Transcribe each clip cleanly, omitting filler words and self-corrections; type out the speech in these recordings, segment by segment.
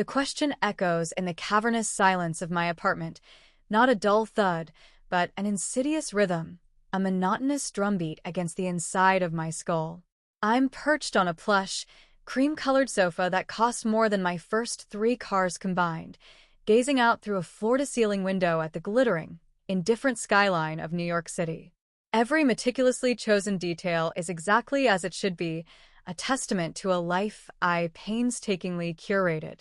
The question echoes in the cavernous silence of my apartment, not a dull thud, but an insidious rhythm, a monotonous drumbeat against the inside of my skull. I'm perched on a plush, cream-colored sofa that cost more than my first 3 cars combined, gazing out through a floor-to-ceiling window at the glittering, indifferent skyline of New York City. Every meticulously chosen detail is exactly as it should be, a testament to a life I painstakingly curated.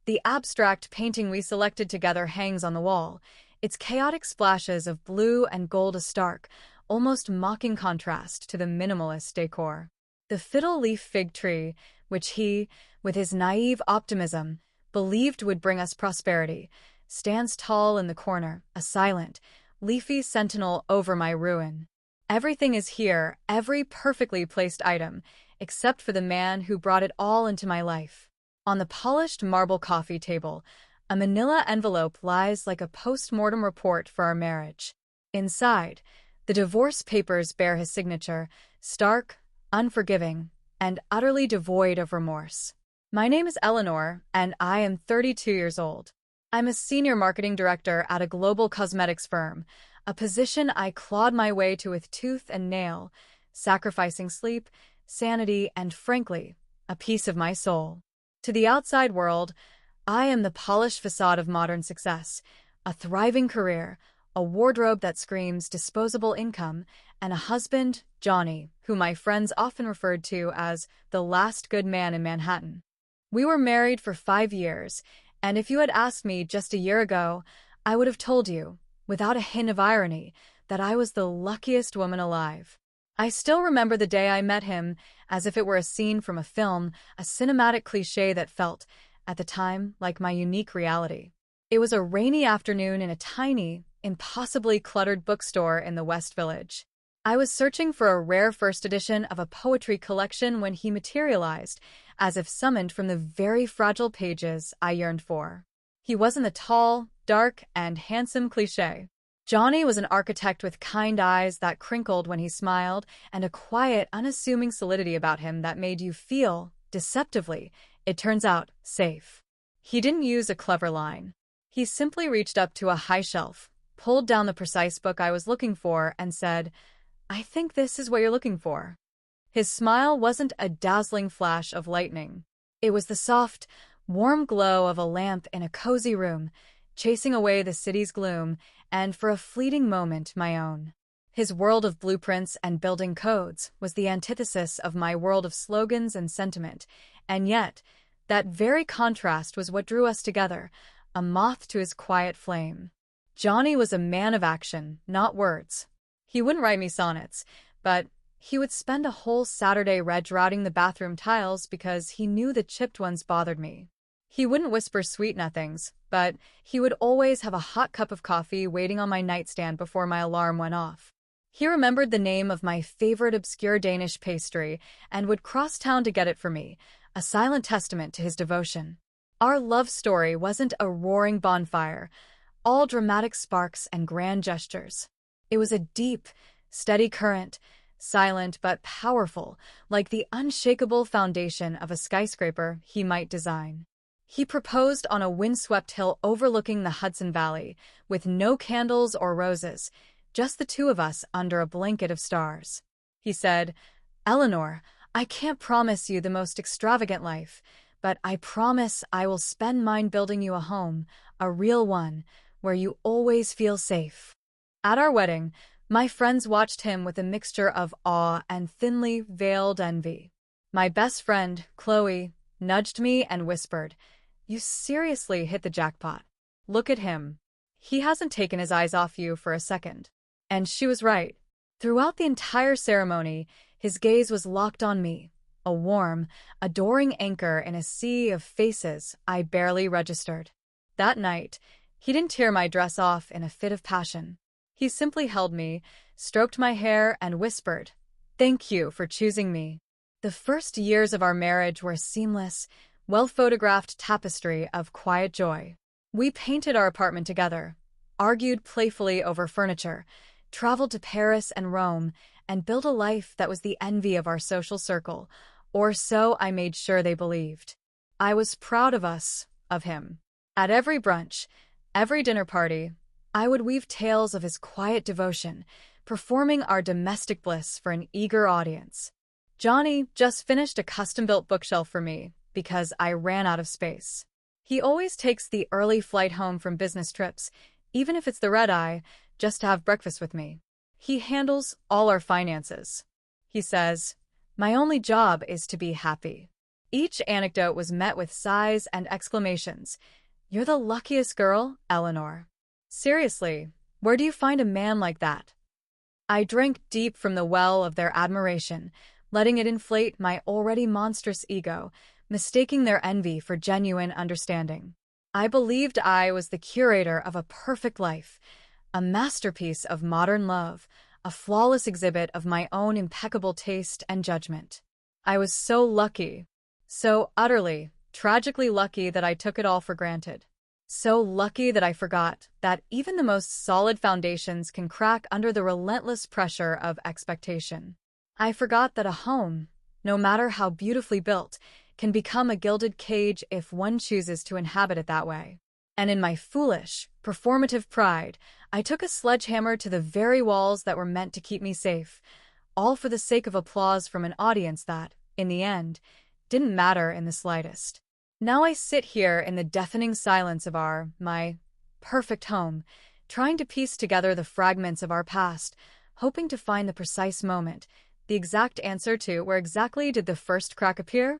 The abstract painting we selected together hangs on the wall, its chaotic splashes of blue and gold a stark, almost mocking contrast to the minimalist decor. The fiddle-leaf fig tree, which he, with his naive optimism, believed would bring us prosperity, stands tall in the corner, a silent, leafy sentinel over my ruin. Everything is here, every perfectly placed item, except for the man who brought it all into my life. On the polished marble coffee table, a manila envelope lies like a post-mortem report for our marriage. Inside, the divorce papers bear his signature, stark, unforgiving, and utterly devoid of remorse. My name is Eleanor, and I am 32 years old. I'm a senior marketing director at a global cosmetics firm, a position I clawed my way to with tooth and nail, sacrificing sleep, sanity, and frankly, a piece of my soul. To the outside world, I am the polished facade of modern success, a thriving career, a wardrobe that screams disposable income, and a husband, Johnny, who my friends often referred to as the last good man in Manhattan. We were married for 5 years, and if you had asked me just a year ago, I would have told you, without a hint of irony, that I was the luckiest woman alive. I still remember the day I met him as if it were a scene from a film, a cinematic cliché that felt, at the time, like my unique reality. It was a rainy afternoon in a tiny, impossibly cluttered bookstore in the West Village. I was searching for a rare first edition of a poetry collection when he materialized, as if summoned from the very fragile pages I yearned for. He wasn't the tall, dark, and handsome cliché. Johnny was an architect with kind eyes that crinkled when he smiled, and a quiet, unassuming solidity about him that made you feel, deceptively, it turns out, safe. He didn't use a clever line. He simply reached up to a high shelf, pulled down the precise book I was looking for, and said, "I think this is what you're looking for." His smile wasn't a dazzling flash of lightning. It was the soft, warm glow of a lamp in a cozy room, chasing away the city's gloom, and for a fleeting moment my own. His world of blueprints and building codes was the antithesis of my world of slogans and sentiment, and yet, that very contrast was what drew us together, a moth to his quiet flame. Johnny was a man of action, not words. He wouldn't write me sonnets, but he would spend a whole Saturday routing the bathroom tiles because he knew the chipped ones bothered me. He wouldn't whisper sweet nothings, but he would always have a hot cup of coffee waiting on my nightstand before my alarm went off. He remembered the name of my favorite obscure Danish pastry and would cross town to get it for me, a silent testament to his devotion. Our love story wasn't a roaring bonfire, all dramatic sparks and grand gestures. It was a deep, steady current, silent but powerful, like the unshakable foundation of a skyscraper he might design. He proposed on a windswept hill overlooking the Hudson Valley, with no candles or roses, just the two of us under a blanket of stars. He said, "Eleanor, I can't promise you the most extravagant life, but I promise I will spend mine building you a home, a real one, where you always feel safe." At our wedding, my friends watched him with a mixture of awe and thinly veiled envy. My best friend, Chloe, nudged me and whispered, "You seriously hit the jackpot. Look at him. He hasn't taken his eyes off you for a second." And she was right. Throughout the entire ceremony, his gaze was locked on me, a warm, adoring anchor in a sea of faces I barely registered. That night, he didn't tear my dress off in a fit of passion. He simply held me, stroked my hair, and whispered, "Thank you for choosing me." The first years of our marriage were a seamless, well-photographed tapestry of quiet joy. We painted our apartment together, argued playfully over furniture, traveled to Paris and Rome, and built a life that was the envy of our social circle, or so I made sure they believed. I was proud of us, of him. At every brunch, every dinner party, I would weave tales of his quiet devotion, performing our domestic bliss for an eager audience. Johnny just finished a custom-built bookshelf for me because I ran out of space. He always takes the early flight home from business trips, even if it's the red-eye, just to have breakfast with me. He handles all our finances. He says, "My only job is to be happy." Each anecdote was met with sighs and exclamations. "You're the luckiest girl, Eleanor." Seriously, where do you find a man like that? I drank deep from the well of their admiration, letting it inflate my already monstrous ego, mistaking their envy for genuine understanding. I believed I was the curator of a perfect life, a masterpiece of modern love, a flawless exhibit of my own impeccable taste and judgment. I was so lucky, so utterly, tragically lucky that I took it all for granted. So lucky that I forgot that even the most solid foundations can crack under the relentless pressure of expectation. I forgot that a home, no matter how beautifully built, can become a gilded cage if one chooses to inhabit it that way. And in my foolish, performative pride, I took a sledgehammer to the very walls that were meant to keep me safe, all for the sake of applause from an audience that, in the end, didn't matter in the slightest. Now I sit here in the deafening silence of my perfect home, trying to piece together the fragments of our past, hoping to find the precise moment, the exact answer to where exactly did the first crack appear?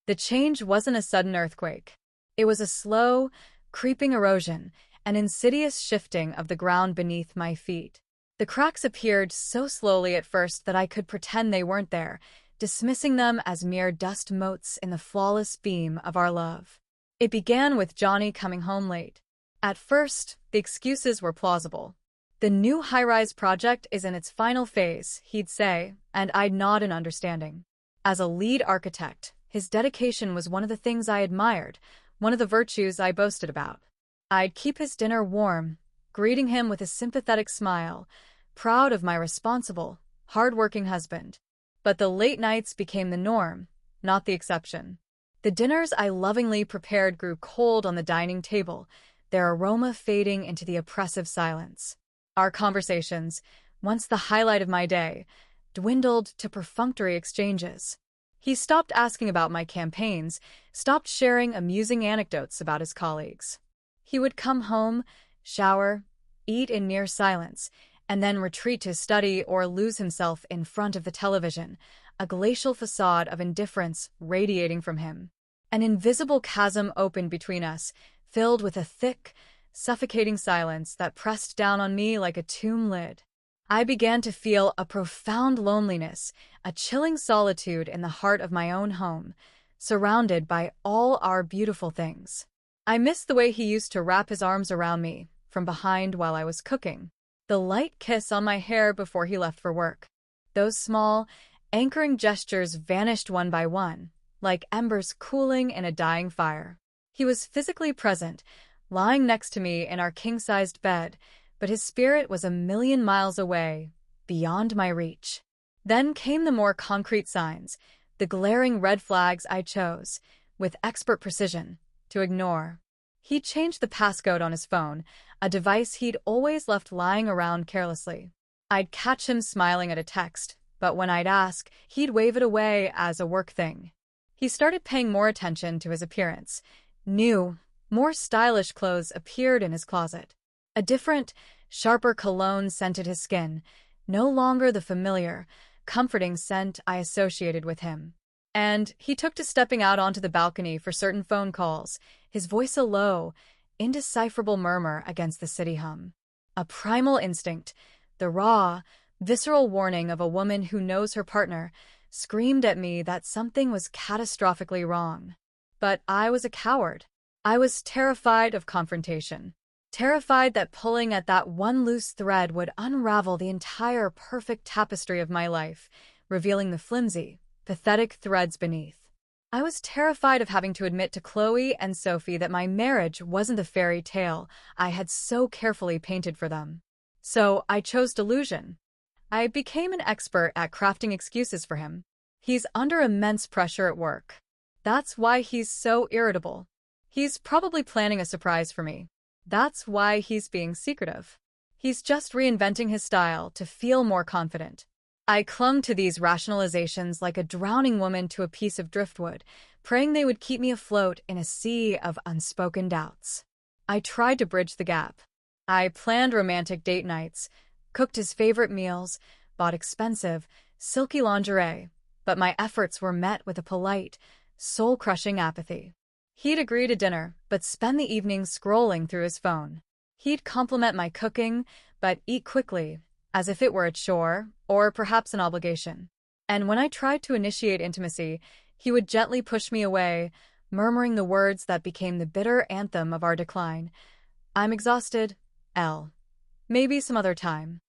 The change wasn't a sudden earthquake. It was a slow, creeping erosion, an insidious shifting of the ground beneath my feet. The cracks appeared so slowly at first that I could pretend they weren't there, dismissing them as mere dust motes in the flawless beam of our love. It began with Johnny coming home late. At first, the excuses were plausible. "The new high-rise project is in its final phase," he'd say, and I'd nod in understanding. As a lead architect, his dedication was one of the things I admired, one of the virtues I boasted about. I'd keep his dinner warm, greeting him with a sympathetic smile, proud of my responsible, hard-working husband. But the late nights became the norm, not the exception. The dinners I lovingly prepared grew cold on the dining table, their aroma fading into the oppressive silence. Our conversations, once the highlight of my day, dwindled to perfunctory exchanges. He stopped asking about my campaigns, stopped sharing amusing anecdotes about his colleagues. He would come home, shower, eat in near silence, and then retreat to his study or lose himself in front of the television, a glacial facade of indifference radiating from him. An invisible chasm opened between us, filled with a thick, suffocating silence that pressed down on me like a tomb lid. I began to feel a profound loneliness, a chilling solitude in the heart of my own home, surrounded by all our beautiful things. I missed the way he used to wrap his arms around me from behind while I was cooking, the light kiss on my hair before he left for work. Those small, anchoring gestures vanished one by one, like embers cooling in a dying fire. He was physically present, lying next to me in our king-sized bed, but his spirit was a million miles away, beyond my reach. Then came the more concrete signs, the glaring red flags I chose, with expert precision, to ignore. He changed the passcode on his phone, a device he'd always left lying around carelessly. I'd catch him smiling at a text, but when I'd ask, he'd wave it away as a work thing. He started paying more attention to his appearance. New, more stylish clothes appeared in his closet. A different, sharper cologne scented his skin, no longer the familiar, comforting scent I associated with him. And he took to stepping out onto the balcony for certain phone calls, his voice a low, indecipherable murmur against the city hum. A primal instinct, the raw, visceral warning of a woman who knows her partner, screamed at me that something was catastrophically wrong. But I was a coward. I was terrified of confrontation. Terrified that pulling at that one loose thread would unravel the entire perfect tapestry of my life, revealing the flimsy, pathetic threads beneath. I was terrified of having to admit to Chloe and Sophie that my marriage wasn't the fairy tale I had so carefully painted for them. So I chose delusion. I became an expert at crafting excuses for him. He's under immense pressure at work. That's why he's so irritable. He's probably planning a surprise for me. That's why he's being secretive. He's just reinventing his style to feel more confident. I clung to these rationalizations like a drowning woman to a piece of driftwood, praying they would keep me afloat in a sea of unspoken doubts. I tried to bridge the gap. I planned romantic date nights, cooked his favorite meals, bought expensive, silky lingerie, but my efforts were met with a polite, soul-crushing apathy. He'd agree to dinner, but spend the evening scrolling through his phone. He'd compliment my cooking, but eat quickly, as if it were a chore, or perhaps an obligation. And when I tried to initiate intimacy, he would gently push me away, murmuring the words that became the bitter anthem of our decline. "I'm exhausted, L. Maybe some other time."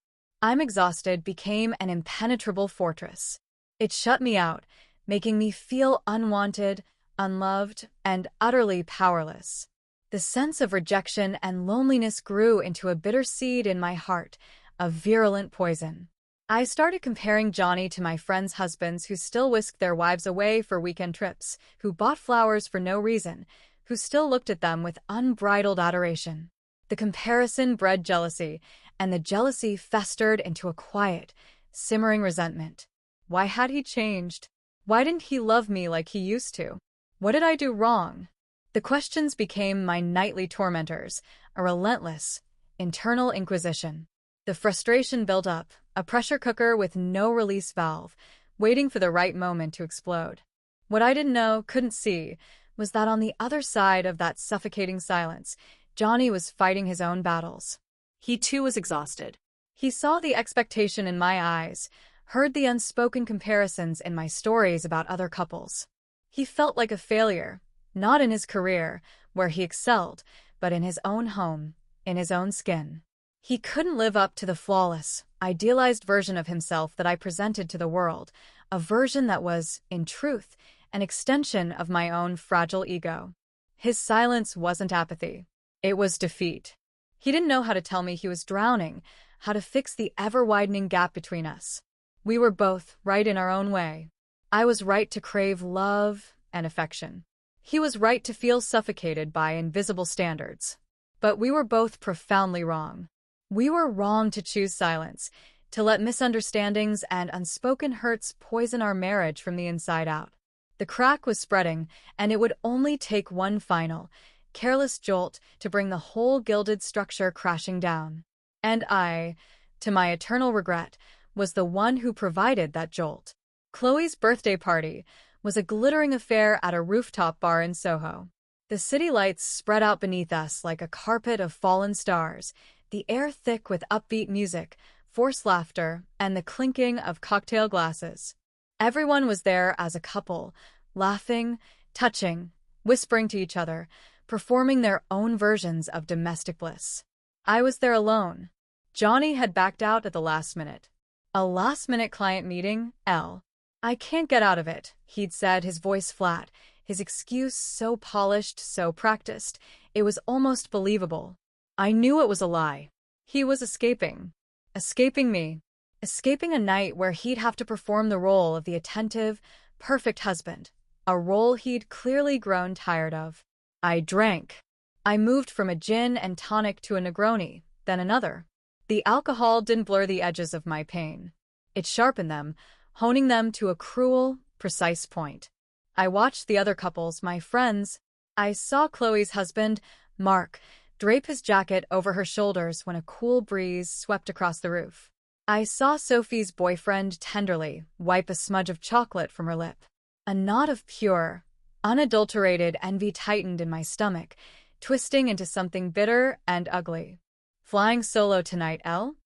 "I'm exhausted" became an impenetrable fortress. It shut me out, making me feel unwanted, unloved, and utterly powerless. The sense of rejection and loneliness grew into a bitter seed in my heart, a virulent poison. I started comparing Johnny to my friends' husbands who still whisked their wives away for weekend trips, who bought flowers for no reason, who still looked at them with unbridled adoration. The comparison bred jealousy, and the jealousy festered into a quiet, simmering resentment. Why had he changed? Why didn't he love me like he used to? What did I do wrong? The questions became my nightly tormentors, a relentless, internal inquisition. The frustration built up, a pressure cooker with no release valve, waiting for the right moment to explode. What I didn't know, couldn't see, was that on the other side of that suffocating silence, Johnny was fighting his own battles. He too was exhausted. He saw the expectation in my eyes, heard the unspoken comparisons in my stories about other couples. He felt like a failure, not in his career, where he excelled, but in his own home, in his own skin. He couldn't live up to the flawless, idealized version of himself that I presented to the world, a version that was, in truth, an extension of my own fragile ego. His silence wasn't apathy. It was defeat. He didn't know how to tell me he was drowning, how to fix the ever-widening gap between us. We were both right in our own way. I was right to crave love and affection. He was right to feel suffocated by invisible standards. But we were both profoundly wrong. We were wrong to choose silence, to let misunderstandings and unspoken hurts poison our marriage from the inside out. The crack was spreading, and it would only take one final, careless jolt to bring the whole gilded structure crashing down. And I, to my eternal regret, was the one who provided that jolt. Chloe's birthday party was a glittering affair at a rooftop bar in Soho. The city lights spread out beneath us like a carpet of fallen stars, the air thick with upbeat music, forced laughter, and the clinking of cocktail glasses. Everyone was there as a couple, laughing, touching, whispering to each other, performing their own versions of domestic bliss. I was there alone. Johnny had backed out at the last minute. A last-minute client meeting, L. "I can't get out of it," he'd said, his voice flat, his excuse so polished, so practiced, it was almost believable. I knew it was a lie. He was escaping. Escaping me. Escaping a night where he'd have to perform the role of the attentive, perfect husband, a role he'd clearly grown tired of. I drank. I moved from a gin and tonic to a Negroni, then another. The alcohol didn't blur the edges of my pain. It sharpened them, honing them to a cruel, precise point. I watched the other couples, my friends. I saw Chloe's husband, Mark, drape his jacket over her shoulders when a cool breeze swept across the roof. I saw Sophie's boyfriend tenderly wipe a smudge of chocolate from her lip. A knot of pure, unadulterated envy tightened in my stomach, twisting into something bitter and ugly. "Flying solo tonight, Elle?"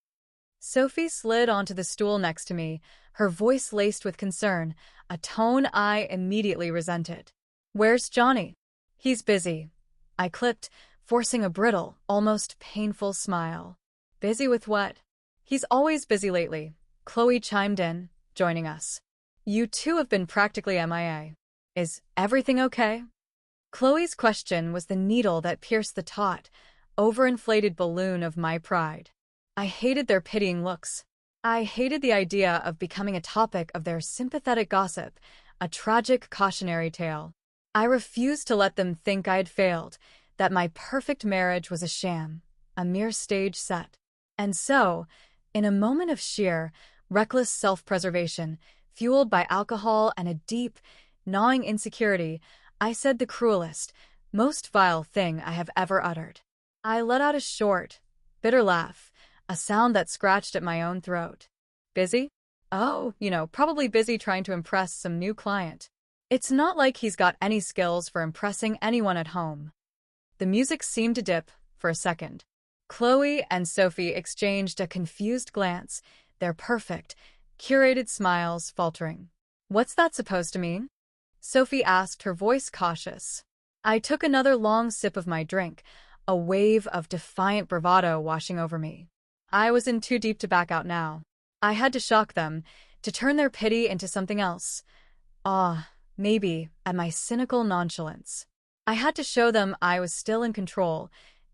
Sophie slid onto the stool next to me, her voice laced with concern, a tone I immediately resented. "Where's Johnny?" "He's busy," I clipped, forcing a brittle, almost painful smile. "Busy with what?" "He's always busy lately," Chloe chimed in, joining us. "You two have been practically MIA. Is everything okay?" Chloe's question was the needle that pierced the taut, overinflated balloon of my pride. I hated their pitying looks. I hated the idea of becoming a topic of their sympathetic gossip, a tragic cautionary tale. I refused to let them think I had failed, that my perfect marriage was a sham, a mere stage set. And so, in a moment of sheer, reckless self-preservation, fueled by alcohol and a deep, gnawing insecurity, I said the cruelest, most vile thing I have ever uttered. I let out a short, bitter laugh, a sound that scratched at my own throat. Busy? Oh, probably busy trying to impress some new client. It's not like he's got any skills for impressing anyone at home. The music seemed to dip for a second. Chloe and Sophie exchanged a confused glance, their perfect, curated smiles faltering. What's that supposed to mean? Sophie asked, her voice cautious. I took another long sip of my drink, a wave of defiant bravado washing over me. I was in too deep to back out now. I had to shock them, to turn their pity into something else. Awe, maybe, at my cynical nonchalance. I had to show them I was still in control,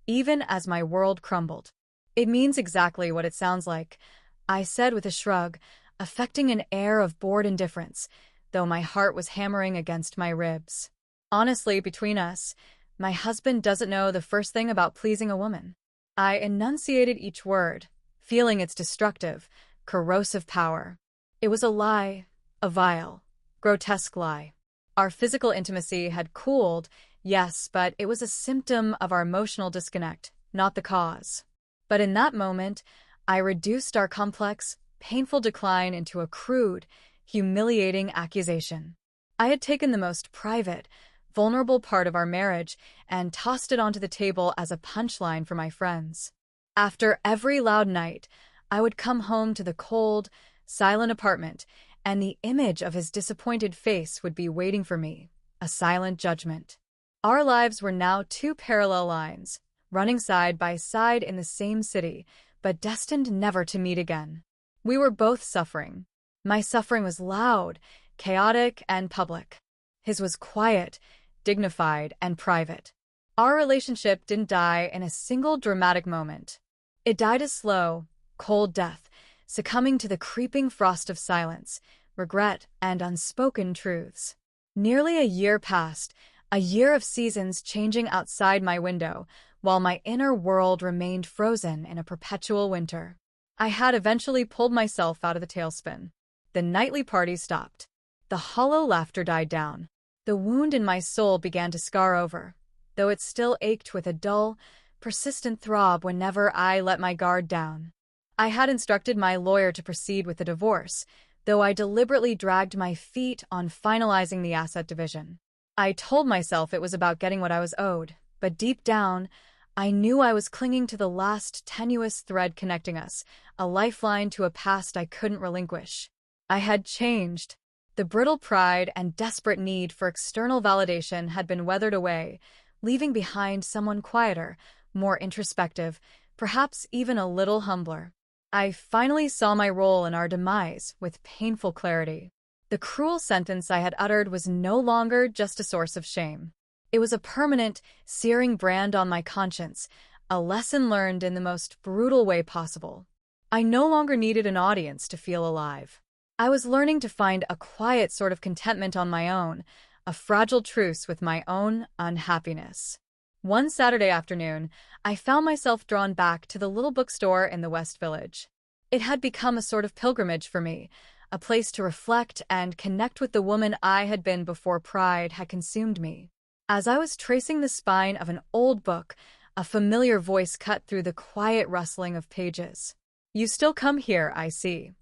even as my world crumbled. It means exactly what it sounds like, I said with a shrug, affecting an air of bored indifference, though my heart was hammering against my ribs. Honestly, between us, my husband doesn't know the first thing about pleasing a woman. I enunciated each word, feeling its destructive, corrosive power. It was a lie, a vile, grotesque lie. Our physical intimacy had cooled, yes, but it was a symptom of our emotional disconnect, not the cause. But in that moment, I reduced our complex, painful decline into a crude, humiliating accusation. I had taken the most private, vulnerable part of our marriage and tossed it onto the table as a punchline for my friends. After every loud night, I would come home to the cold, silent apartment, and the image of his disappointed face would be waiting for me, a silent judgment. Our lives were now two parallel lines, running side by side in the same city, but destined never to meet again. We were both suffering. My suffering was loud, chaotic, and public. His was quiet, dignified, and private. Our relationship didn't die in a single dramatic moment. It died a slow, cold death, succumbing to the creeping frost of silence, regret, and unspoken truths. Nearly a year passed, a year of seasons changing outside my window, while my inner world remained frozen in a perpetual winter. I had eventually pulled myself out of the tailspin. The nightly parties stopped. The hollow laughter died down. The wound in my soul began to scar over, though it still ached with a dull, persistent throb whenever I let my guard down. I had instructed my lawyer to proceed with the divorce, though I deliberately dragged my feet on finalizing the asset division. I told myself it was about getting what I was owed, but deep down, I knew I was clinging to the last tenuous thread connecting us, a lifeline to a past I couldn't relinquish. I had changed. The brittle pride and desperate need for external validation had been weathered away, leaving behind someone quieter, more introspective, perhaps even a little humbler. I finally saw my role in our demise with painful clarity. The cruel sentence I had uttered was no longer just a source of shame. It was a permanent, searing brand on my conscience, a lesson learned in the most brutal way possible. I no longer needed an audience to feel alive. I was learning to find a quiet sort of contentment on my own, a fragile truce with my own unhappiness. One Saturday afternoon, I found myself drawn back to the little bookstore in the West Village. It had become a sort of pilgrimage for me, a place to reflect and connect with the woman I had been before pride had consumed me. As I was tracing the spine of an old book, a familiar voice cut through the quiet rustling of pages. "You still come here, I see."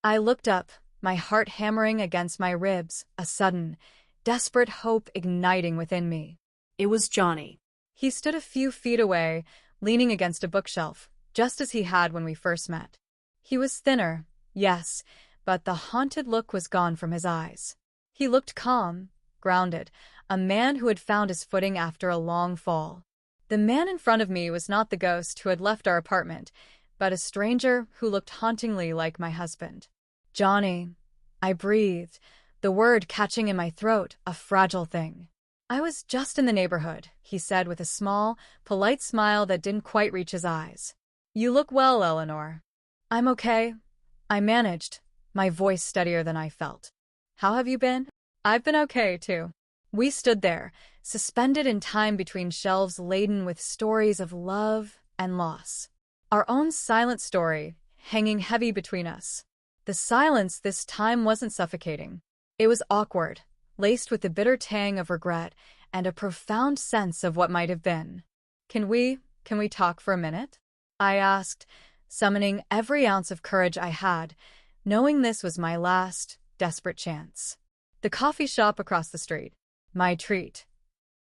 I looked up, my heart hammering against my ribs, a sudden, desperate hope igniting within me. It was Johnny. He stood a few feet away, leaning against a bookshelf, just as he had when we first met. He was thinner, yes, but the haunted look was gone from his eyes. He looked calm, grounded, a man who had found his footing after a long fall. The man in front of me was not the ghost who had left our apartment, but a stranger who looked hauntingly like my husband. "Johnny," I breathed, the word catching in my throat, a fragile thing. "I was just in the neighborhood," he said with a small, polite smile that didn't quite reach his eyes. "You look well, Eleanor." "I'm okay," I managed, my voice steadier than I felt. "How have you been?" "I've been okay, too." We stood there, suspended in time between shelves laden with stories of love and loss. Our own silent story, hanging heavy between us. The silence this time wasn't suffocating. It was awkward, laced with the bitter tang of regret and a profound sense of what might have been. Can we talk for a minute? I asked, summoning every ounce of courage I had, knowing this was my last, desperate chance. The coffee shop across the street. My treat.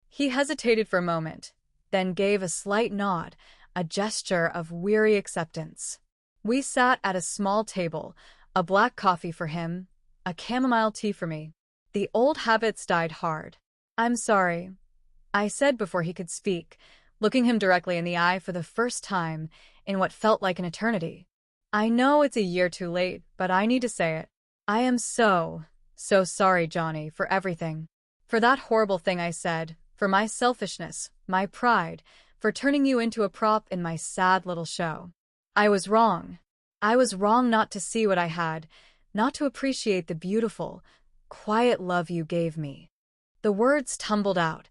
He hesitated for a moment, then gave a slight nod, a gesture of weary acceptance. We sat at a small table, a black coffee for him, a chamomile tea for me. The old habits died hard. I'm sorry, I said before he could speak, looking him directly in the eye for the first time in what felt like an eternity. I know it's a year too late, but I need to say it. I am so sorry, Johnny, for everything. For that horrible thing I said, for my selfishness, my pride, for turning you into a prop in my sad little show. I was wrong. I was wrong not to see what I had, not to appreciate the beautiful, quiet love you gave me. The words tumbled out,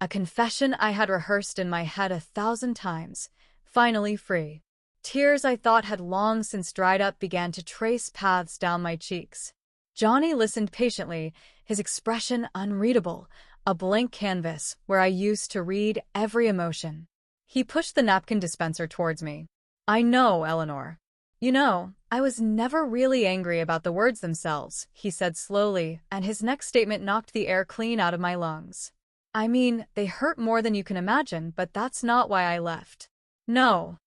a confession I had rehearsed in my head 1,000 times, finally free. Tears I thought had long since dried up began to trace paths down my cheeks. Johnny listened patiently, his expression unreadable, a blank canvas where I used to read every emotion. He pushed the napkin dispenser towards me. I know, Eleanor. You know, I was never really angry about the words themselves, he said slowly, and his next statement knocked the air clean out of my lungs. I mean, they hurt more than you can imagine, but that's not why I left. No.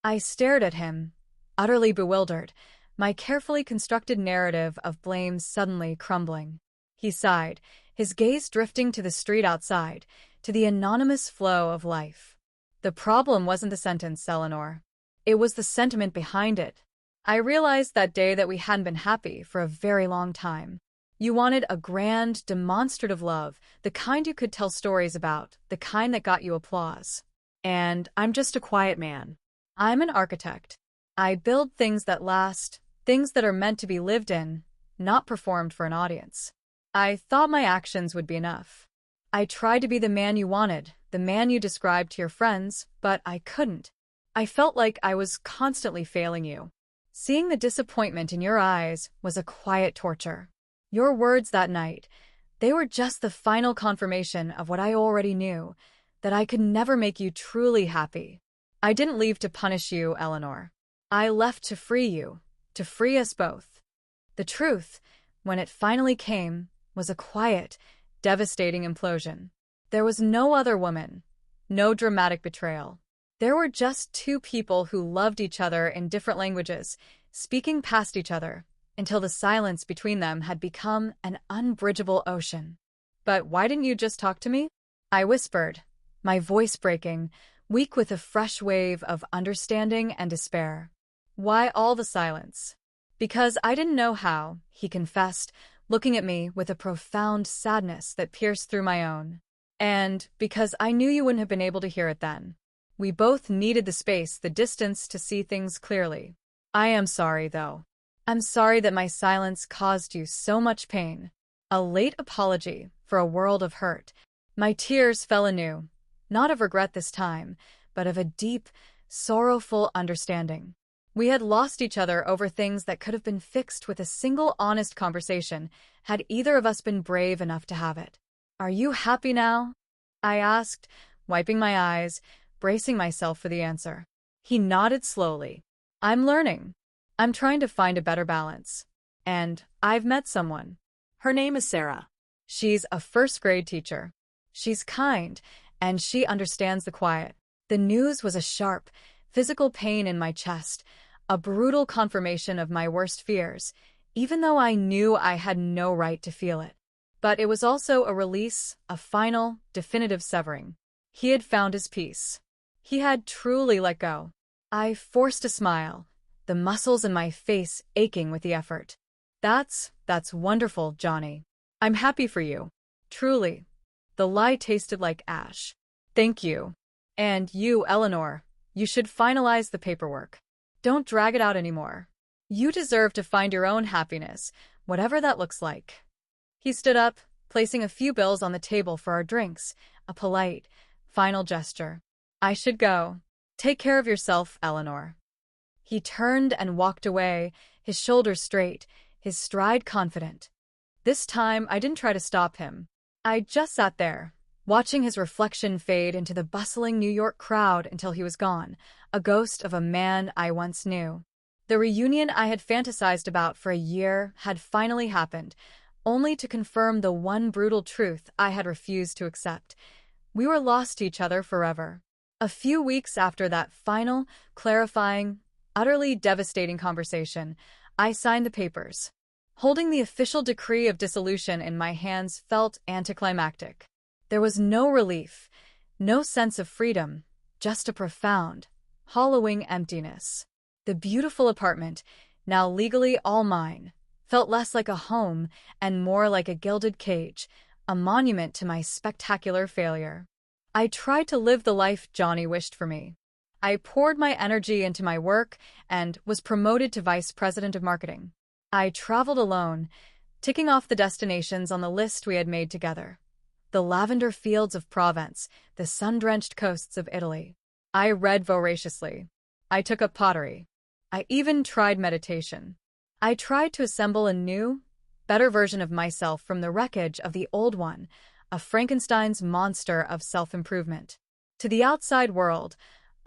I stared at him, utterly bewildered, my carefully constructed narrative of blame suddenly crumbling. He sighed, his gaze drifting to the street outside, to the anonymous flow of life. The problem wasn't the sentence, Eleanor. It was the sentiment behind it. I realized that day that we hadn't been happy for a very long time. You wanted a grand, demonstrative love, the kind you could tell stories about, the kind that got you applause. And I'm just a quiet man. I'm an architect. I build things that last, things that are meant to be lived in, not performed for an audience. I thought my actions would be enough. I tried to be the man you wanted, the man you described to your friends, but I couldn't. I felt like I was constantly failing you. Seeing the disappointment in your eyes was a quiet torture. Your words that night, they were just the final confirmation of what I already knew, that I could never make you truly happy. I didn't leave to punish you, Eleanor. I left to free you, to free us both. The truth, when it finally came, was a quiet, devastating implosion. There was no other woman, no dramatic betrayal. There were just two people who loved each other in different languages, speaking past each other, until the silence between them had become an unbridgeable ocean. But why didn't you just talk to me? I whispered, my voice breaking, weak with a fresh wave of understanding and despair. Why all the silence? Because I didn't know how, he confessed, looking at me with a profound sadness that pierced through my own. And because I knew you wouldn't have been able to hear it then. We both needed the space, the distance to see things clearly. I am sorry, though. I'm sorry that my silence caused you so much pain. A late apology for a world of hurt. My tears fell anew, not of regret this time, but of a deep, sorrowful understanding. We had lost each other over things that could have been fixed with a single honest conversation, had either of us been brave enough to have it. Are you happy now? I asked, wiping my eyes, bracing myself for the answer. He nodded slowly. I'm learning. I'm trying to find a better balance. And I've met someone. Her name is Sarah. She's a first-grade teacher. She's kind, and she understands the quiet. The news was a sharp, physical pain in my chest, a brutal confirmation of my worst fears, even though I knew I had no right to feel it. But it was also a release, a final, definitive severing. He had found his peace. He had truly let go. I forced a smile, the muscles in my face aching with the effort. That's wonderful, Johnny. I'm happy for you. Truly. The lie tasted like ash. Thank you. And you, Eleanor, you should finalize the paperwork. Don't drag it out anymore. You deserve to find your own happiness, whatever that looks like. He stood up, placing a few bills on the table for our drinks, a polite, final gesture. I should go. Take care of yourself, Eleanor. He turned and walked away, his shoulders straight, his stride confident. This time, I didn't try to stop him. I just sat there, watching his reflection fade into the bustling New York crowd until he was gone, a ghost of a man I once knew. The reunion I had fantasized about for a year had finally happened, only to confirm the one brutal truth I had refused to accept. We were lost to each other forever. A few weeks after that final, clarifying, utterly devastating conversation, I signed the papers. Holding the official decree of dissolution in my hands felt anticlimactic. There was no relief, no sense of freedom, just a profound, hollowing emptiness. The beautiful apartment, now legally all mine, felt less like a home and more like a gilded cage, a monument to my spectacular failure. I tried to live the life Johnny wished for me. I poured my energy into my work and was promoted to vice president of marketing. I traveled alone, ticking off the destinations on the list we had made together. The lavender fields of Provence, the sun-drenched coasts of Italy. I read voraciously. I took up pottery. I even tried meditation. I tried to assemble a new, better version of myself from the wreckage of the old one, a Frankenstein's monster of self-improvement. To the outside world,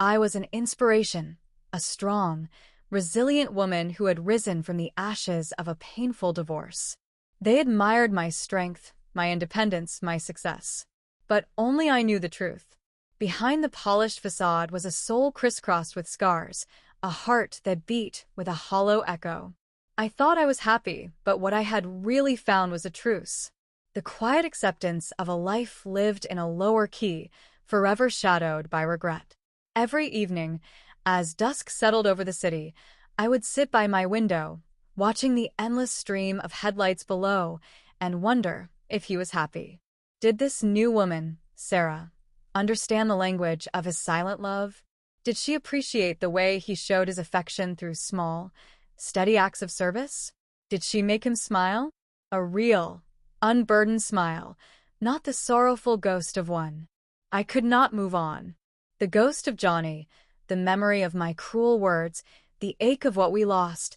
I was an inspiration, a strong, resilient woman who had risen from the ashes of a painful divorce. They admired my strength, my independence, my success. But only I knew the truth. Behind the polished facade was a soul crisscrossed with scars, a heart that beat with a hollow echo. I thought I was happy, but what I had really found was a truce. The quiet acceptance of a life lived in a lower key, forever shadowed by regret. Every evening, as dusk settled over the city, I would sit by my window, watching the endless stream of headlights below, and wonder if he was happy. Did this new woman, Sarah, understand the language of his silent love? Did she appreciate the way he showed his affection through small, steady acts of service? Did she make him smile? A real, unburdened smile, not the sorrowful ghost of one. I could not move on. The ghost of Johnny, the memory of my cruel words, the ache of what we lost,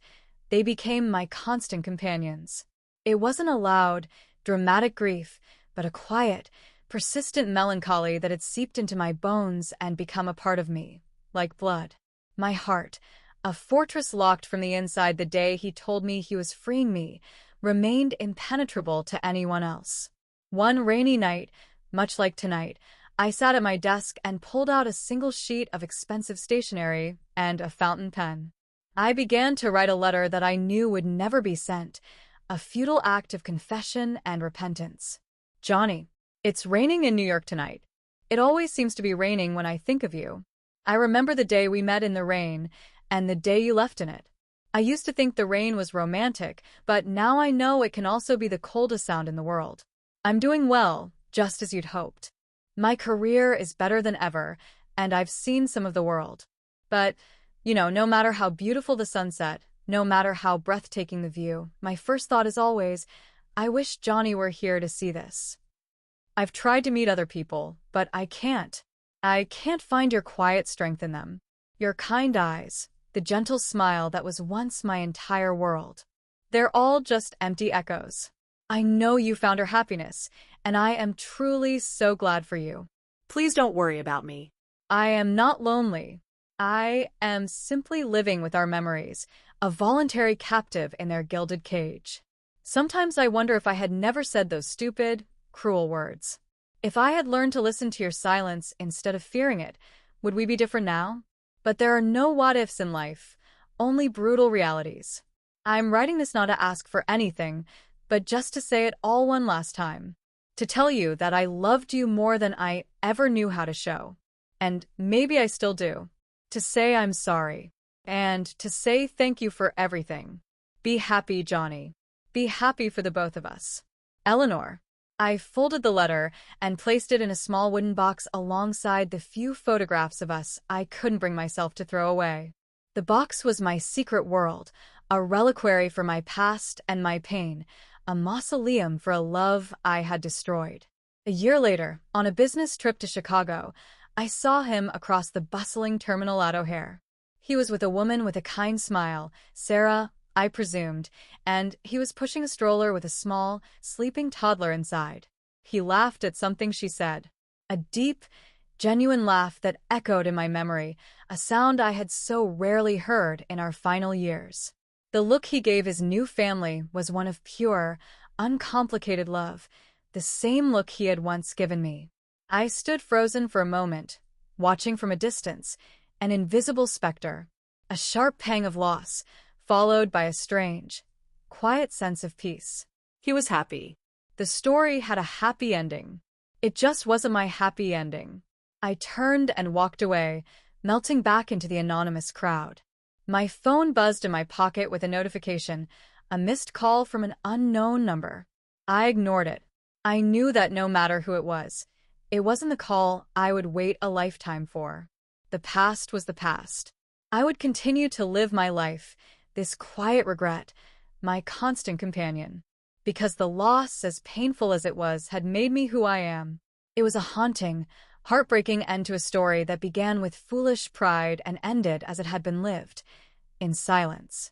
they became my constant companions. It wasn't a loud, dramatic grief, but a quiet, persistent melancholy that had seeped into my bones and become a part of me, like blood. My heart, a fortress locked from the inside the day he told me he was freeing me, remained impenetrable to anyone else. One rainy night, much like tonight, I sat at my desk and pulled out a single sheet of expensive stationery and a fountain pen. I began to write a letter that I knew would never be sent, a futile act of confession and repentance. Johnny, it's raining in New York tonight. It always seems to be raining when I think of you. I remember the day we met in the rain and the day you left in it. I used to think the rain was romantic, but now I know it can also be the coldest sound in the world. I'm doing well, just as you'd hoped. My career is better than ever, and I've seen some of the world. But, no matter how beautiful the sunset, no matter how breathtaking the view, my first thought is always, I wish Johnny were here to see this. I've tried to meet other people, but I can't. I can't find your quiet strength in them. Your kind eyes, the gentle smile that was once my entire world. They're all just empty echoes. I know you found her happiness, and I am truly so glad for you. Please don't worry about me. I am not lonely. I am simply living with our memories, a voluntary captive in their gilded cage. Sometimes I wonder if I had never said those stupid, cruel words. If I had learned to listen to your silence instead of fearing it, would we be different now? But there are no what-ifs in life, only brutal realities. I'm writing this not to ask for anything, but just to say it all one last time. To tell you that I loved you more than I ever knew how to show. And maybe I still do. To say I'm sorry. And to say thank you for everything. Be happy, Johnny. Be happy for the both of us. Eleanor. I folded the letter and placed it in a small wooden box alongside the few photographs of us I couldn't bring myself to throw away. The box was my secret world, a reliquary for my past and my pain, a mausoleum for a love I had destroyed. A year later, on a business trip to Chicago, I saw him across the bustling terminal at O'Hare. He was with a woman with a kind smile, Sarah, I presumed, and he was pushing a stroller with a small, sleeping toddler inside. He laughed at something she said. A deep, genuine laugh that echoed in my memory, a sound I had so rarely heard in our final years. The look he gave his new family was one of pure, uncomplicated love, the same look he had once given me. I stood frozen for a moment, watching from a distance, an invisible specter, a sharp pang of loss, followed by a strange, quiet sense of peace. He was happy. The story had a happy ending. It just wasn't my happy ending. I turned and walked away, melting back into the anonymous crowd. My phone buzzed in my pocket with a notification, a missed call from an unknown number. I ignored it. I knew that no matter who it wasn't the call I would wait a lifetime for. The past was the past. I would continue to live my life, this quiet regret, my constant companion. Because the loss, as painful as it was, had made me who I am. It was a haunting, heartbreaking end to a story that began with foolish pride and ended as it had been lived, in silence.